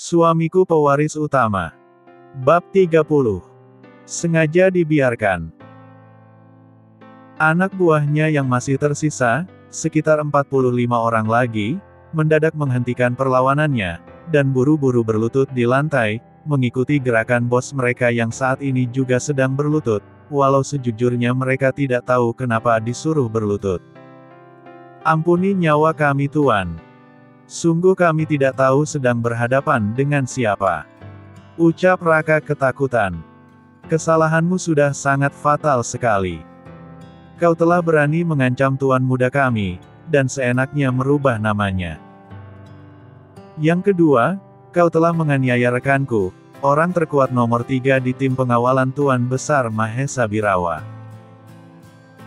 Suamiku pewaris utama. Bab 30. Sengaja dibiarkan. Anak buahnya yang masih tersisa, sekitar 45 orang lagi, mendadak menghentikan perlawanannya, dan buru-buru berlutut di lantai, mengikuti gerakan bos mereka yang saat ini juga sedang berlutut, walau sejujurnya mereka tidak tahu kenapa disuruh berlutut. Ampuni nyawa kami Tuan. Sungguh kami tidak tahu sedang berhadapan dengan siapa. Ucap Raka ketakutan. Kesalahanmu sudah sangat fatal sekali. Kau telah berani mengancam tuan muda kami, dan seenaknya merubah namanya. Yang kedua, kau telah menganiaya rekanku, orang terkuat nomor 3 di tim pengawalan Tuan Besar Mahesa Birawa.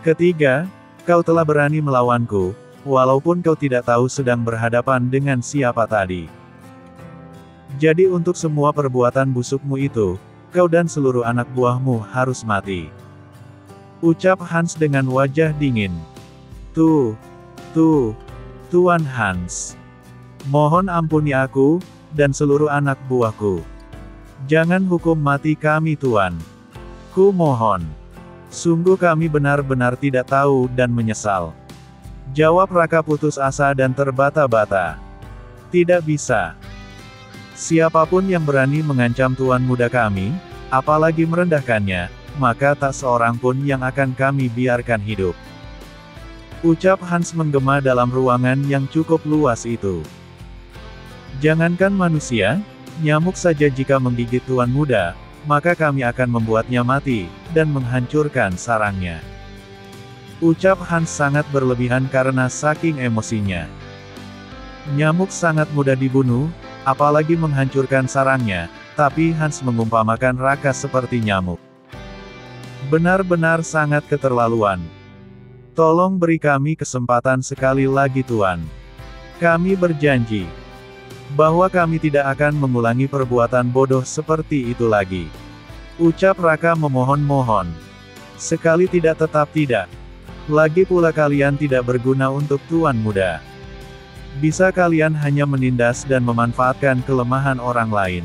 Ketiga, kau telah berani melawanku, walaupun kau tidak tahu sedang berhadapan dengan siapa tadi. Jadi untuk semua perbuatan busukmu itu, kau dan seluruh anak buahmu harus mati. Ucap Hans dengan wajah dingin. Tuan Hans. Mohon ampuni aku, dan seluruh anak buahku. Jangan hukum mati kami Tuan. Ku mohon. Sungguh kami benar-benar tidak tahu dan menyesal. Jawab Raka putus asa dan terbata-bata. Tidak bisa. Siapapun yang berani mengancam tuan muda kami, apalagi merendahkannya, maka tak seorang pun yang akan kami biarkan hidup. Ucap Hans menggema dalam ruangan yang cukup luas itu. Jangankan manusia, nyamuk saja jika menggigit tuan muda, maka kami akan membuatnya mati, dan menghancurkan sarangnya. Ucap Hans sangat berlebihan karena saking emosinya. Nyamuk sangat mudah dibunuh, apalagi menghancurkan sarangnya, tapi Hans mengumpamakan Raka seperti nyamuk. Benar-benar sangat keterlaluan. Tolong beri kami kesempatan sekali lagi Tuan. Kami berjanji bahwa kami tidak akan mengulangi perbuatan bodoh seperti itu lagi. Ucap Raka memohon-mohon. Sekali tidak tetap tidak. Lagi pula kalian tidak berguna untuk tuan muda. Bisa kalian hanya menindas dan memanfaatkan kelemahan orang lain.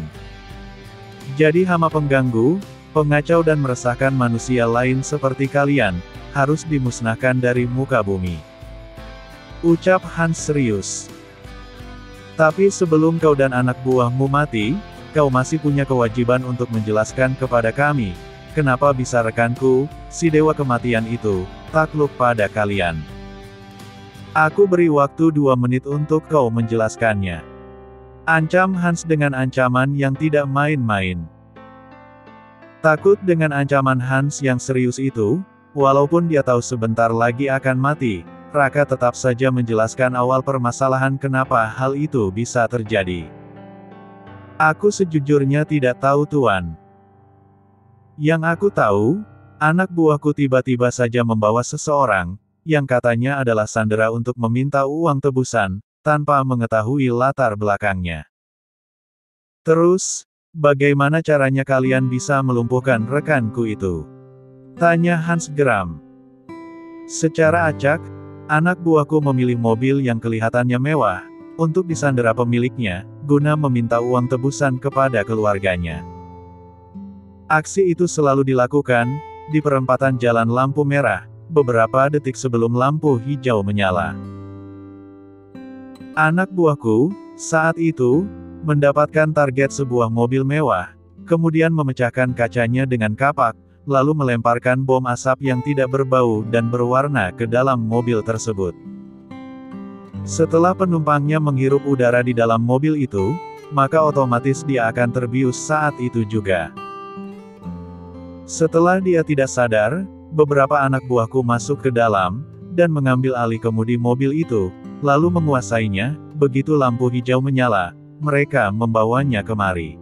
Jadi hama pengganggu, pengacau dan meresahkan manusia lain seperti kalian, harus dimusnahkan dari muka bumi. Ucap Hans serius. Tapi sebelum kau dan anak buahmu mati, kau masih punya kewajiban untuk menjelaskan kepada kami, kenapa bisa rekanku, si dewa kematian itu, takluk pada kalian. Aku beri waktu 2 menit untuk kau menjelaskannya. Ancam Hans dengan ancaman yang tidak main-main. Takut dengan ancaman Hans yang serius itu, walaupun dia tahu sebentar lagi akan mati, Raka tetap saja menjelaskan awal permasalahan kenapa hal itu bisa terjadi. Aku sejujurnya tidak tahu Tuan. Yang aku tahu, anak buahku tiba-tiba saja membawa seseorang, yang katanya adalah sandera untuk meminta uang tebusan, tanpa mengetahui latar belakangnya. Terus, bagaimana caranya kalian bisa melumpuhkan rekanku itu? Tanya Hans geram. Secara acak, anak buahku memilih mobil yang kelihatannya mewah, untuk disandera pemiliknya, guna meminta uang tebusan kepada keluarganya. Aksi itu selalu dilakukan, di perempatan jalan lampu merah, beberapa detik sebelum lampu hijau menyala. Anak buahku, saat itu, mendapatkan target sebuah mobil mewah, kemudian memecahkan kacanya dengan kapak, lalu melemparkan bom asap yang tidak berbau dan berwarna ke dalam mobil tersebut. Setelah penumpangnya menghirup udara di dalam mobil itu, maka otomatis dia akan terbius saat itu juga. Setelah dia tidak sadar, beberapa anak buahku masuk ke dalam, dan mengambil alih kemudi mobil itu, lalu menguasainya. Begitu lampu hijau menyala, mereka membawanya kemari.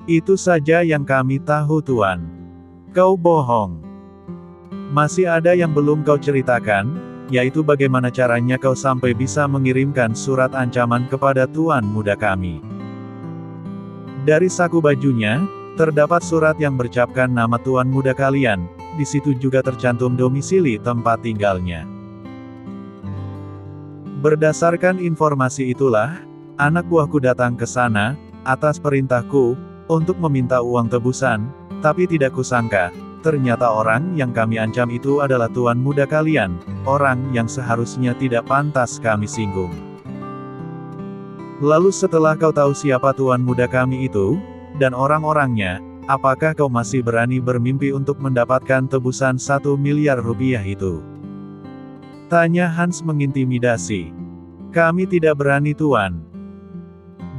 Itu saja yang kami tahu Tuan. Kau bohong. Masih ada yang belum kau ceritakan, yaitu bagaimana caranya kau sampai bisa mengirimkan surat ancaman kepada tuan muda kami. Dari saku bajunya, terdapat surat yang bercapkan nama tuan muda kalian, di situ juga tercantum domisili tempat tinggalnya. Berdasarkan informasi itulah, anak buahku datang ke sana, atas perintahku, untuk meminta uang tebusan, tapi tidak kusangka, ternyata orang yang kami ancam itu adalah tuan muda kalian, orang yang seharusnya tidak pantas kami singgung. Lalu setelah kau tahu siapa tuan muda kami itu, dan orang-orangnya, apakah kau masih berani bermimpi untuk mendapatkan tebusan 1 miliar rupiah itu? Tanya Hans mengintimidasi. Kami tidak berani tuan.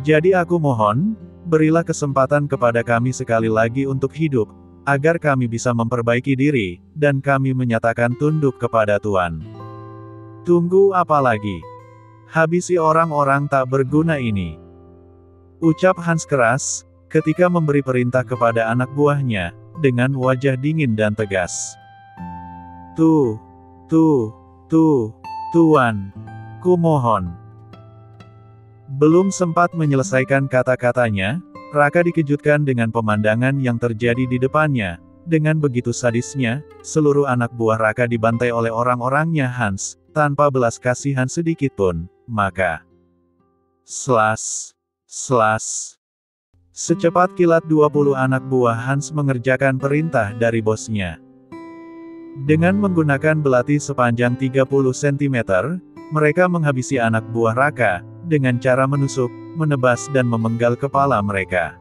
Jadi aku mohon, berilah kesempatan kepada kami sekali lagi untuk hidup, agar kami bisa memperbaiki diri, dan kami menyatakan tunduk kepada Tuan. Tunggu apa lagi? Habisi orang-orang tak berguna ini. Ucap Hans keras, ketika memberi perintah kepada anak buahnya, dengan wajah dingin dan tegas. Tuan. Kumohon. Belum sempat menyelesaikan kata-katanya, Raka dikejutkan dengan pemandangan yang terjadi di depannya. Dengan begitu sadisnya, seluruh anak buah Raka dibantai oleh orang-orangnya Hans, tanpa belas kasihan sedikitpun, maka secepat kilat 20 anak buah Hans mengerjakan perintah dari bosnya. Dengan menggunakan belati sepanjang 30 cm, mereka menghabisi anak buah Raka, dengan cara menusuk, menebas dan memenggal kepala mereka.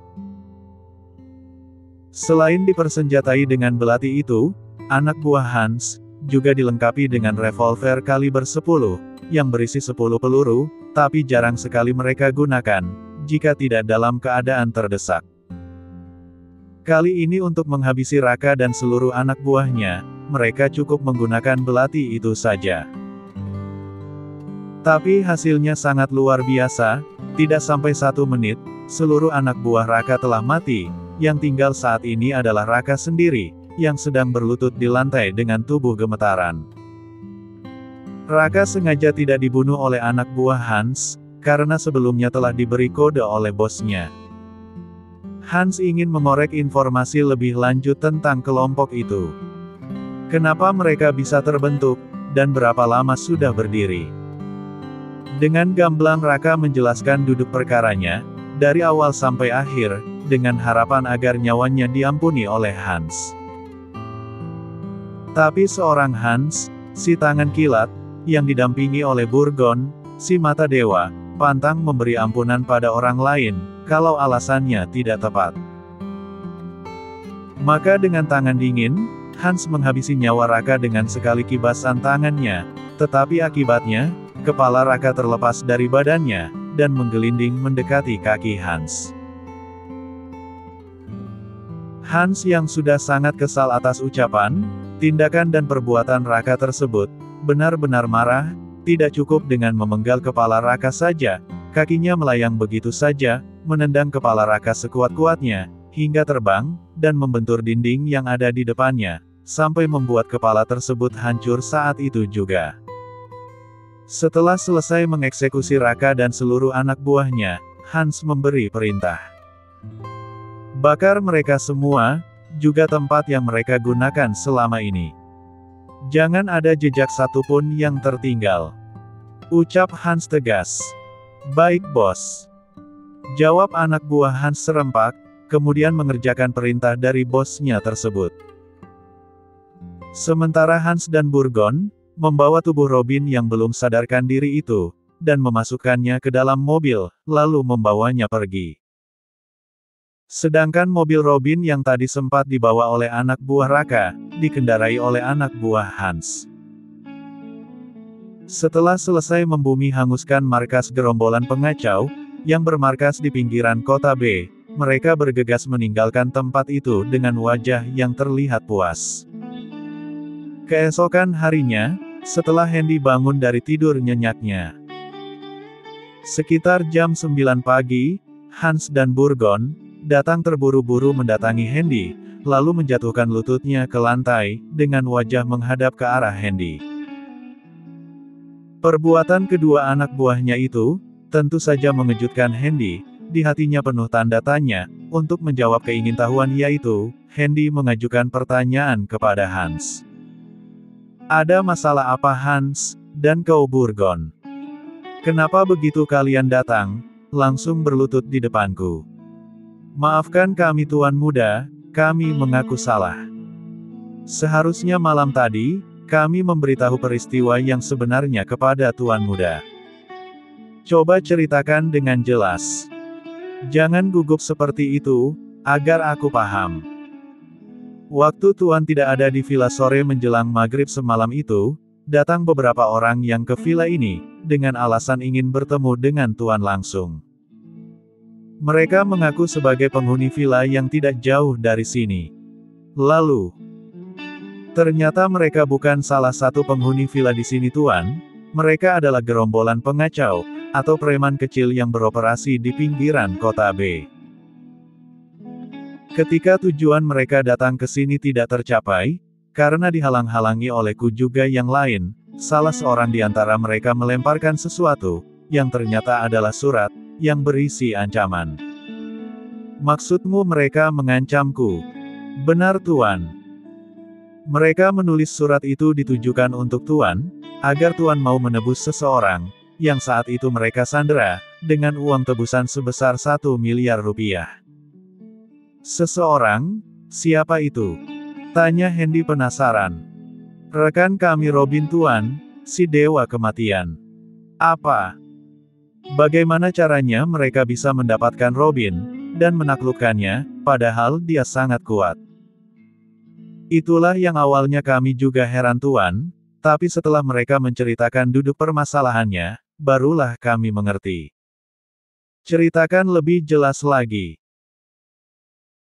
Selain dipersenjatai dengan belati itu, anak buah Hans, juga dilengkapi dengan revolver kaliber 10, yang berisi 10 peluru, tapi jarang sekali mereka gunakan, jika tidak dalam keadaan terdesak. Kali ini untuk menghabisi Raka dan seluruh anak buahnya, mereka cukup menggunakan belati itu saja. Tapi hasilnya sangat luar biasa, tidak sampai 1 menit, seluruh anak buah Raka telah mati, yang tinggal saat ini adalah Raka sendiri, yang sedang berlutut di lantai dengan tubuh gemetaran. Raka sengaja tidak dibunuh oleh anak buah Hans, karena sebelumnya telah diberi kode oleh bosnya. Hans ingin mengorek informasi lebih lanjut tentang kelompok itu. Kenapa mereka bisa terbentuk, dan berapa lama sudah berdiri. Dengan gamblang Raka menjelaskan duduk perkaranya, dari awal sampai akhir, dengan harapan agar nyawanya diampuni oleh Hans. Tapi seorang Hans, si tangan kilat, yang didampingi oleh Burgon, si mata dewa, pantang memberi ampunan pada orang lain, kalau alasannya tidak tepat. Maka dengan tangan dingin, Hans menghabisi nyawa Raka dengan sekali kibasan tangannya, tetapi akibatnya, kepala Raka terlepas dari badannya, dan menggelinding mendekati kaki Hans. Hans yang sudah sangat kesal atas ucapan, tindakan dan perbuatan Raka tersebut, benar-benar marah, tidak cukup dengan memenggal kepala Raka saja, kakinya melayang begitu saja, menendang kepala Raka sekuat-kuatnya, hingga terbang, dan membentur dinding yang ada di depannya, sampai membuat kepala tersebut hancur saat itu juga. Setelah selesai mengeksekusi Raka dan seluruh anak buahnya, Hans memberi perintah. Bakar mereka semua, juga tempat yang mereka gunakan selama ini. Jangan ada jejak satupun yang tertinggal. Ucap Hans tegas. Baik bos. Jawab anak buah Hans serempak, kemudian mengerjakan perintah dari bosnya tersebut. Sementara Hans dan Burgon, membawa tubuh Robin yang belum sadarkan diri itu, dan memasukkannya ke dalam mobil, lalu membawanya pergi. Sedangkan mobil Robin yang tadi sempat dibawa oleh anak buah Raka, dikendarai oleh anak buah Hans. Setelah selesai membumi hanguskan markas gerombolan pengacau, yang bermarkas di pinggiran kota B, mereka bergegas meninggalkan tempat itu dengan wajah yang terlihat puas. Keesokan harinya, setelah Hendy bangun dari tidur nyenyaknya. Sekitar jam 9 pagi, Hans dan Burgon, datang terburu-buru mendatangi Hendy, lalu menjatuhkan lututnya ke lantai, dengan wajah menghadap ke arah Hendy. Perbuatan kedua anak buahnya itu, tentu saja mengejutkan Hendy, di hatinya penuh tanda tanya, untuk menjawab keingintahuan yaitu, Hendy mengajukan pertanyaan kepada Hans. Ada masalah apa Hans, dan kau Burgon? Kenapa begitu kalian datang, langsung berlutut di depanku. Maafkan kami Tuan Muda, kami mengaku salah. Seharusnya malam tadi, kami memberitahu peristiwa yang sebenarnya kepada Tuan Muda. Coba ceritakan dengan jelas. Jangan gugup seperti itu, agar aku paham. Waktu Tuan tidak ada di villa sore menjelang maghrib semalam itu, datang beberapa orang yang ke villa ini, dengan alasan ingin bertemu dengan Tuan langsung. Mereka mengaku sebagai penghuni villa yang tidak jauh dari sini. Lalu, ternyata mereka bukan salah satu penghuni villa di sini Tuan, mereka adalah gerombolan pengacau, atau preman kecil yang beroperasi di pinggiran kota B. Ketika tujuan mereka datang ke sini tidak tercapai, karena dihalang-halangi olehku juga yang lain, salah seorang di antara mereka melemparkan sesuatu, yang ternyata adalah surat, yang berisi ancaman. Maksudmu mereka mengancamku? Benar Tuan. Mereka menulis surat itu ditujukan untuk Tuan, agar Tuan mau menebus seseorang, yang saat itu mereka sandera, dengan uang tebusan sebesar 1 miliar rupiah. Seseorang? Siapa itu? Tanya Hendy penasaran. Rekan kami Robin Tuan, si dewa kematian. Apa? Bagaimana caranya mereka bisa mendapatkan Robin, dan menaklukkannya, padahal dia sangat kuat? Itulah yang awalnya kami juga heran Tuan, tapi setelah mereka menceritakan duduk permasalahannya, barulah kami mengerti. Ceritakan lebih jelas lagi.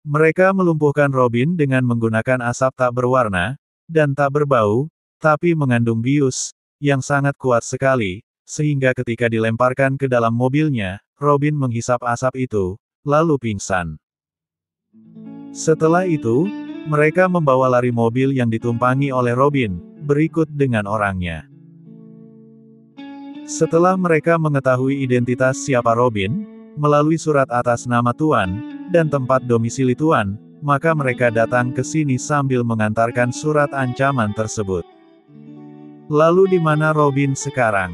Mereka melumpuhkan Robin dengan menggunakan asap tak berwarna, dan tak berbau, tapi mengandung bius, yang sangat kuat sekali, sehingga ketika dilemparkan ke dalam mobilnya, Robin menghisap asap itu, lalu pingsan. Setelah itu, mereka membawa lari mobil yang ditumpangi oleh Robin, berikut dengan orangnya. Setelah mereka mengetahui identitas siapa Robin, melalui surat atas nama Tuan, dan tempat domisili Tuan, maka mereka datang ke sini sambil mengantarkan surat ancaman tersebut. Lalu di mana Robin sekarang?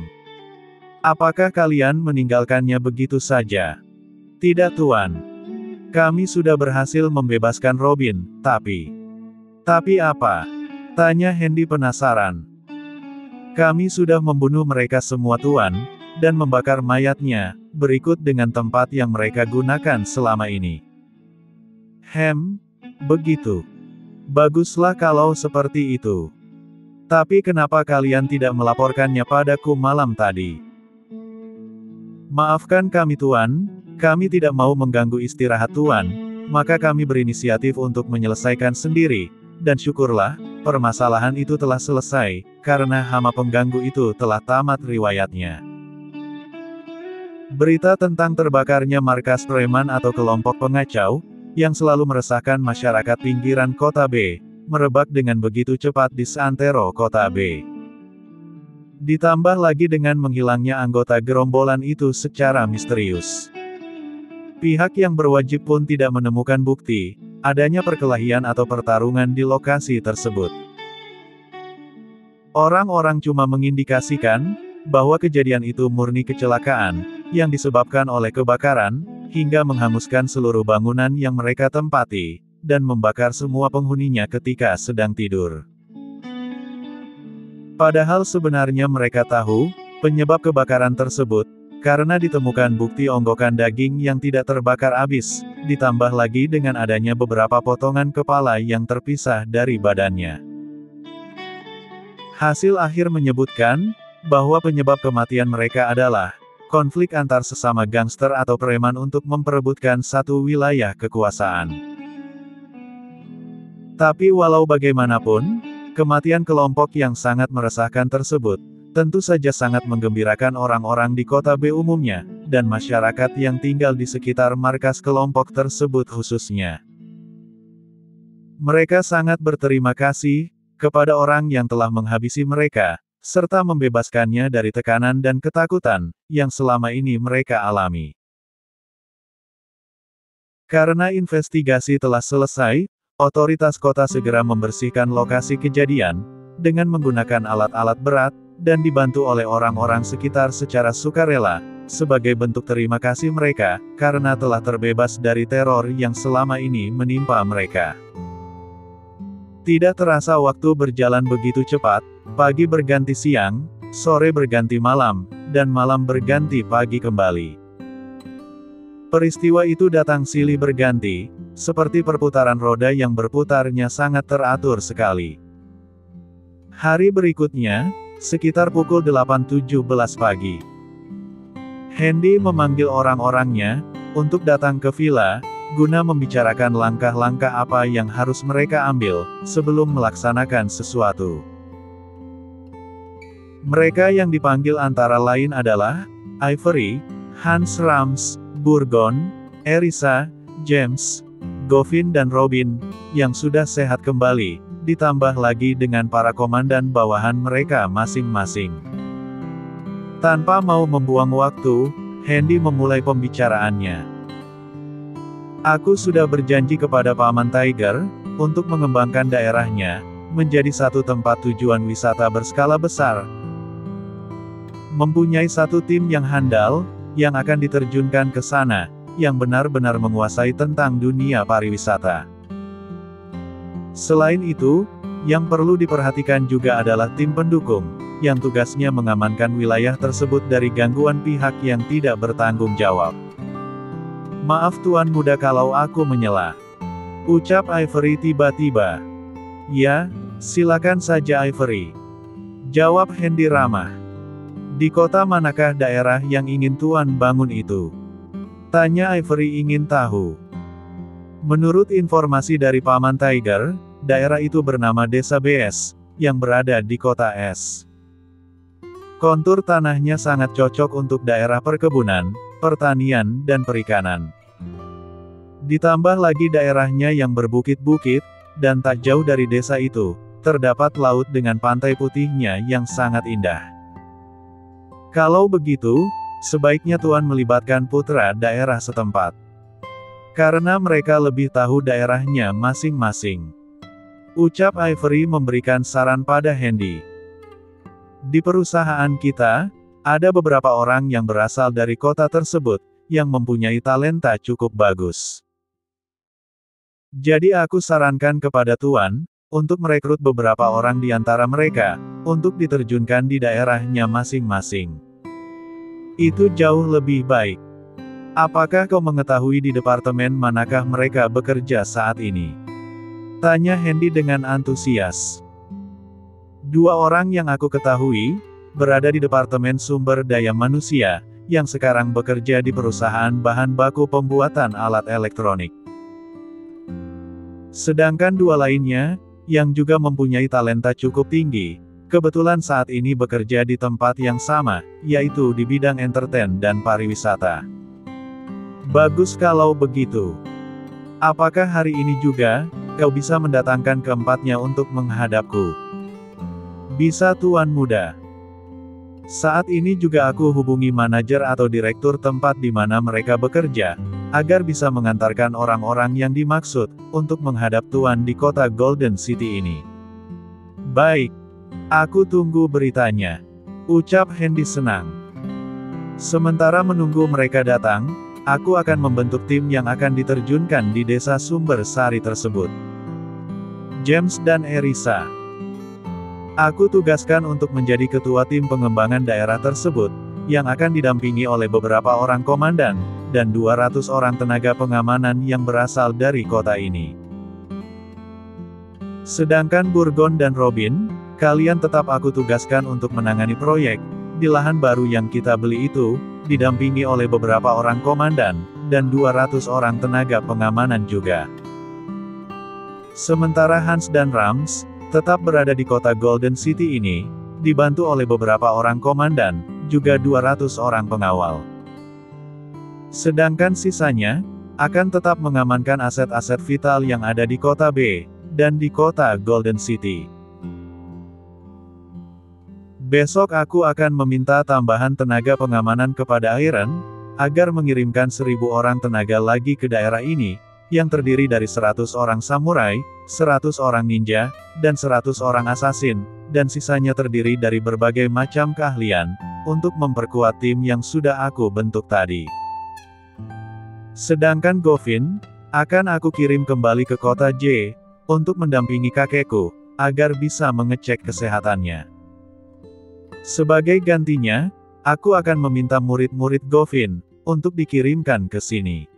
Apakah kalian meninggalkannya begitu saja? Tidak Tuan. Kami sudah berhasil membebaskan Robin, tapi... Tapi apa? Tanya Hendy penasaran. Kami sudah membunuh mereka semua Tuan, dan membakar mayatnya, berikut dengan tempat yang mereka gunakan selama ini. Begitu. Baguslah kalau seperti itu. Tapi kenapa kalian tidak melaporkannya padaku malam tadi? Maafkan kami Tuan, kami tidak mau mengganggu istirahat Tuan, maka kami berinisiatif untuk menyelesaikan sendiri, dan syukurlah, permasalahan itu telah selesai, karena hama pengganggu itu telah tamat riwayatnya. Berita tentang terbakarnya markas preman atau kelompok pengacau, yang selalu meresahkan masyarakat pinggiran kota B, merebak dengan begitu cepat di seantero kota B. Ditambah lagi dengan menghilangnya anggota gerombolan itu secara misterius. Pihak yang berwajib pun tidak menemukan bukti adanya perkelahian atau pertarungan di lokasi tersebut. Orang-orang cuma mengindikasikan bahwa kejadian itu murni kecelakaan yang disebabkan oleh kebakaran, hingga menghanguskan seluruh bangunan yang mereka tempati, dan membakar semua penghuninya ketika sedang tidur. Padahal sebenarnya mereka tahu, penyebab kebakaran tersebut, karena ditemukan bukti onggokan daging yang tidak terbakar habis, ditambah lagi dengan adanya beberapa potongan kepala yang terpisah dari badannya. Hasil akhir menyebutkan, bahwa penyebab kematian mereka adalah, konflik antar sesama gangster atau preman untuk memperebutkan satu wilayah kekuasaan. Tapi walau bagaimanapun, kematian kelompok yang sangat meresahkan tersebut, tentu saja sangat menggembirakan orang-orang di kota B umumnya, dan masyarakat yang tinggal di sekitar markas kelompok tersebut khususnya. Mereka sangat berterima kasih kepada orang yang telah menghabisi mereka, serta membebaskannya dari tekanan dan ketakutan yang selama ini mereka alami. Karena investigasi telah selesai, otoritas kota segera membersihkan lokasi kejadian, dengan menggunakan alat-alat berat, dan dibantu oleh orang-orang sekitar secara sukarela, sebagai bentuk terima kasih mereka, karena telah terbebas dari teror yang selama ini menimpa mereka. Tidak terasa waktu berjalan begitu cepat, pagi berganti siang, sore berganti malam, dan malam berganti pagi kembali. Peristiwa itu datang silih berganti, seperti perputaran roda yang berputarnya sangat teratur sekali. Hari berikutnya, sekitar pukul 8.17 pagi. Hendy memanggil orang-orangnya, untuk datang ke villa, guna membicarakan langkah-langkah apa yang harus mereka ambil, sebelum melaksanakan sesuatu. Mereka yang dipanggil antara lain adalah, Ivory, Hans Rams, Burgon, Erisa, James, Govin dan Robin, yang sudah sehat kembali, ditambah lagi dengan para komandan bawahan mereka masing-masing. Tanpa mau membuang waktu, Hendy memulai pembicaraannya. Aku sudah berjanji kepada Paman Tiger, untuk mengembangkan daerahnya, menjadi satu tempat tujuan wisata berskala besar. Mempunyai satu tim yang handal, yang akan diterjunkan ke sana, yang benar-benar menguasai tentang dunia pariwisata. Selain itu, yang perlu diperhatikan juga adalah tim pendukung, yang tugasnya mengamankan wilayah tersebut dari gangguan pihak yang tidak bertanggung jawab. Maaf Tuan Muda kalau aku menyela, ucap Ivory tiba-tiba. Ya, silakan saja Ivory, jawab Hendy ramah. Di kota manakah daerah yang ingin Tuan bangun itu? Tanya Ivory ingin tahu. Menurut informasi dari Paman Tiger, daerah itu bernama Desa BS, yang berada di kota S. Kontur tanahnya sangat cocok untuk daerah perkebunan, pertanian, dan perikanan. Ditambah lagi daerahnya yang berbukit-bukit, dan tak jauh dari desa itu, terdapat laut dengan pantai putihnya yang sangat indah. Kalau begitu, sebaiknya Tuan melibatkan putra daerah setempat. Karena mereka lebih tahu daerahnya masing-masing. Ucap Ivory memberikan saran pada Hendy. Di perusahaan kita, ada beberapa orang yang berasal dari kota tersebut, yang mempunyai talenta cukup bagus. Jadi aku sarankan kepada Tuan, untuk merekrut beberapa orang di antara mereka, untuk diterjunkan di daerahnya masing-masing. Itu jauh lebih baik. Apakah kau mengetahui di departemen manakah mereka bekerja saat ini? Tanya Hendy dengan antusias. Dua orang yang aku ketahui, berada di Departemen Sumber Daya Manusia, yang sekarang bekerja di perusahaan bahan baku pembuatan alat elektronik. Sedangkan dua lainnya, yang juga mempunyai talenta cukup tinggi, kebetulan saat ini bekerja di tempat yang sama, yaitu di bidang entertain dan pariwisata. Bagus kalau begitu. Apakah hari ini juga, kau bisa mendatangkan keempatnya untuk menghadapku? Bisa Tuan Muda. Saat ini juga aku hubungi manajer atau direktur tempat di mana mereka bekerja, agar bisa mengantarkan orang-orang yang dimaksud, untuk menghadap Tuan di kota Golden City ini. Baik. Aku tunggu beritanya. Ucap Hendy senang. Sementara menunggu mereka datang, aku akan membentuk tim yang akan diterjunkan di desa Sumber Sari tersebut. James dan Erisa. Aku tugaskan untuk menjadi ketua tim pengembangan daerah tersebut, yang akan didampingi oleh beberapa orang komandan, dan 200 orang tenaga pengamanan yang berasal dari kota ini. Sedangkan Burgon dan Robin, kalian tetap aku tugaskan untuk menangani proyek, di lahan baru yang kita beli itu, didampingi oleh beberapa orang komandan, dan 200 orang tenaga pengamanan juga. Sementara Hans dan Rams, tetap berada di kota Golden City ini, dibantu oleh beberapa orang komandan, juga 200 orang pengawal. Sedangkan sisanya, akan tetap mengamankan aset-aset vital yang ada di kota B, dan di kota Golden City. Besok aku akan meminta tambahan tenaga pengamanan kepada Iron, agar mengirimkan 1000 orang tenaga lagi ke daerah ini, yang terdiri dari 100 orang samurai, 100 orang ninja, dan 100 orang asasin, dan sisanya terdiri dari berbagai macam keahlian, untuk memperkuat tim yang sudah aku bentuk tadi. Sedangkan Govin, akan aku kirim kembali ke kota J, untuk mendampingi kakekku, agar bisa mengecek kesehatannya. Sebagai gantinya, aku akan meminta murid-murid Govin, untuk dikirimkan ke sini.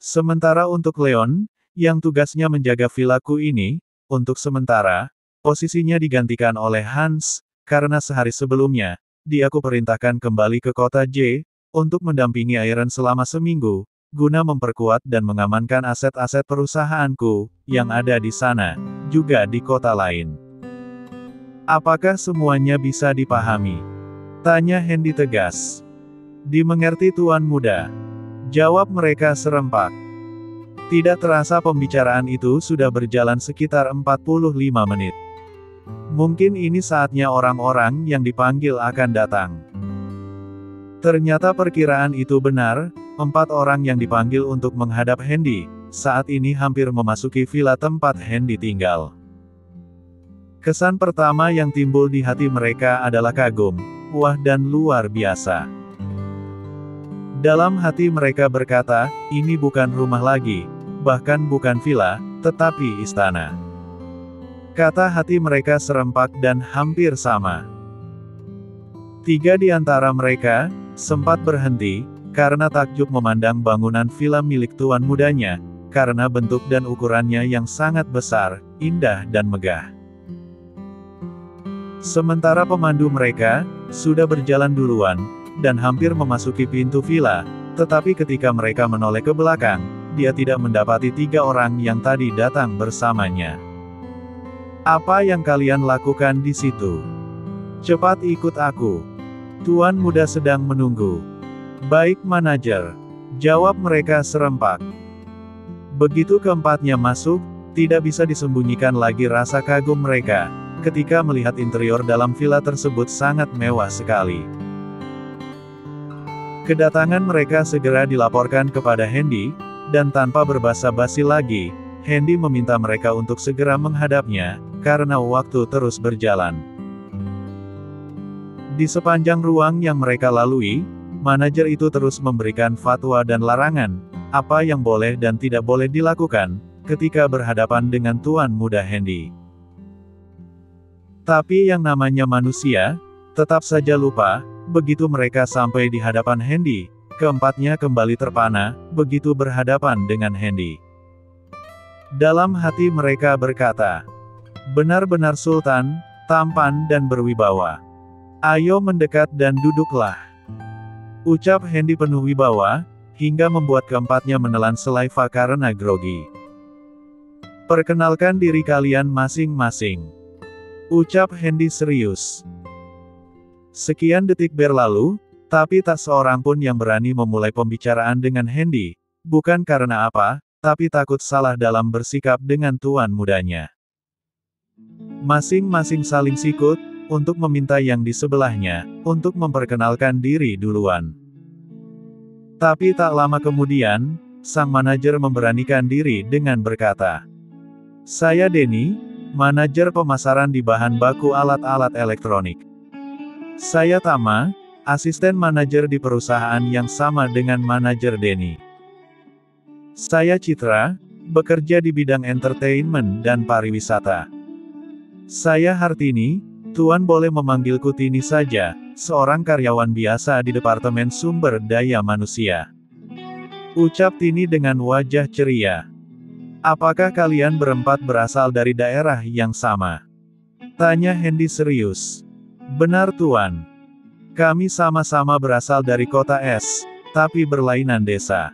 Sementara untuk Leon, yang tugasnya menjaga vilaku ini, untuk sementara, posisinya digantikan oleh Hans, karena sehari sebelumnya, dia kuperintahkan kembali ke kota J, untuk mendampingi Iron selama seminggu, guna memperkuat dan mengamankan aset-aset perusahaanku, yang ada di sana, juga di kota lain. Apakah semuanya bisa dipahami? Tanya Hendy tegas. Dimengerti Tuan Muda. Jawab mereka serempak. Tidak terasa pembicaraan itu sudah berjalan sekitar 45 menit. Mungkin ini saatnya orang-orang yang dipanggil akan datang. Ternyata perkiraan itu benar, 4 orang yang dipanggil untuk menghadap Hendy, saat ini hampir memasuki villa tempat Hendy tinggal. Kesan pertama yang timbul di hati mereka adalah kagum, wah dan luar biasa. Dalam hati mereka berkata, ini bukan rumah lagi, bahkan bukan villa, tetapi istana. Kata hati mereka serempak dan hampir sama. 3 di antara mereka, sempat berhenti, karena takjub memandang bangunan villa milik tuan mudanya, karena bentuk dan ukurannya yang sangat besar, indah dan megah. Sementara pemandu mereka, sudah berjalan duluan, dan hampir memasuki pintu villa, tetapi ketika mereka menoleh ke belakang, dia tidak mendapati 3 orang yang tadi datang bersamanya. Apa yang kalian lakukan di situ? Cepat ikut aku. Tuan muda sedang menunggu. Baik manajer. Jawab mereka serempak. Begitu keempatnya masuk, tidak bisa disembunyikan lagi rasa kagum mereka, ketika melihat interior dalam villa tersebut sangat mewah sekali. Kedatangan mereka segera dilaporkan kepada Hendy, dan tanpa berbasa-basi lagi, Hendy meminta mereka untuk segera menghadapnya, karena waktu terus berjalan. Di sepanjang ruang yang mereka lalui, manajer itu terus memberikan fatwa dan larangan, apa yang boleh dan tidak boleh dilakukan, ketika berhadapan dengan tuan muda Hendy. Tapi yang namanya manusia, tetap saja lupa, begitu mereka sampai di hadapan Hendy, keempatnya kembali terpana, begitu berhadapan dengan Hendy. Dalam hati mereka berkata, benar-benar sultan, tampan dan berwibawa. Ayo mendekat dan duduklah. Ucap Hendy penuh wibawa, hingga membuat keempatnya menelan selaiva karena grogi. Perkenalkan diri kalian masing-masing. Ucap Hendy serius. Sekian detik berlalu, tapi tak seorang pun yang berani memulai pembicaraan dengan Hendy, bukan karena apa, tapi takut salah dalam bersikap dengan tuan mudanya. Masing-masing saling sikut, untuk meminta yang di sebelahnya, untuk memperkenalkan diri duluan. Tapi tak lama kemudian, sang manajer memberanikan diri dengan berkata, saya Denny, manajer pemasaran di bahan baku alat-alat elektronik. Saya Tama, asisten manajer di perusahaan yang sama dengan manajer Denny. Saya Citra, bekerja di bidang entertainment dan pariwisata. Saya Hartini, Tuan boleh memanggilku Tini saja, seorang karyawan biasa di Departemen Sumber Daya Manusia. Ucap Tini dengan wajah ceria. Apakah kalian berempat berasal dari daerah yang sama? Tanya Hendy serius. Benar Tuan. Kami sama-sama berasal dari kota S, tapi berlainan desa.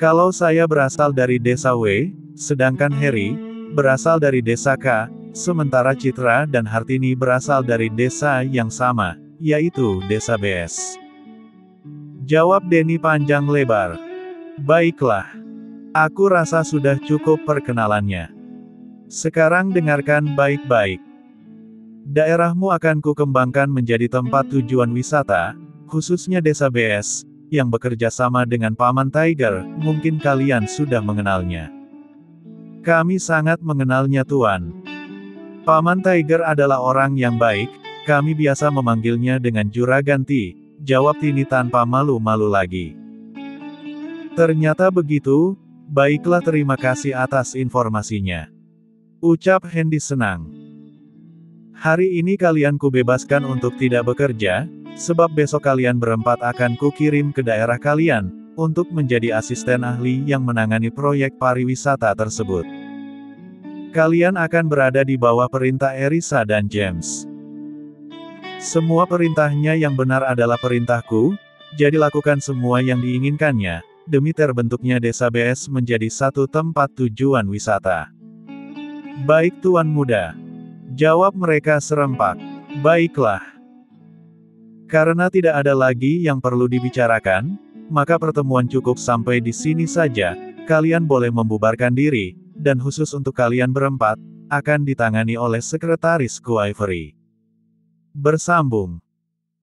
Kalau saya berasal dari desa W, sedangkan Harry, berasal dari desa K, sementara Citra dan Hartini berasal dari desa yang sama, yaitu desa BS. Jawab Denny panjang lebar. Baiklah. Aku rasa sudah cukup perkenalannya. Sekarang dengarkan baik-baik. Daerahmu akan kukembangkan menjadi tempat tujuan wisata, khususnya desa BS, yang bekerja sama dengan Paman Tiger, mungkin kalian sudah mengenalnya. Kami sangat mengenalnya Tuan. Paman Tiger adalah orang yang baik, kami biasa memanggilnya dengan Juragan Ti, jawab Tini tanpa malu-malu lagi. Ternyata begitu, baiklah terima kasih atas informasinya. Ucap Hendy senang. Hari ini kalian kubebaskan untuk tidak bekerja, sebab besok kalian berempat akan kukirim ke daerah kalian, untuk menjadi asisten ahli yang menangani proyek pariwisata tersebut. Kalian akan berada di bawah perintah Erisa dan James. Semua perintahnya yang benar adalah perintahku, jadi lakukan semua yang diinginkannya, demi terbentuknya desa BS menjadi satu tempat tujuan wisata. Baik Tuan Muda. Jawab mereka serempak. Baiklah. Karena tidak ada lagi yang perlu dibicarakan, maka pertemuan cukup sampai di sini saja, kalian boleh membubarkan diri, dan khusus untuk kalian berempat, akan ditangani oleh Sekretaris Ku Ivory. Bersambung.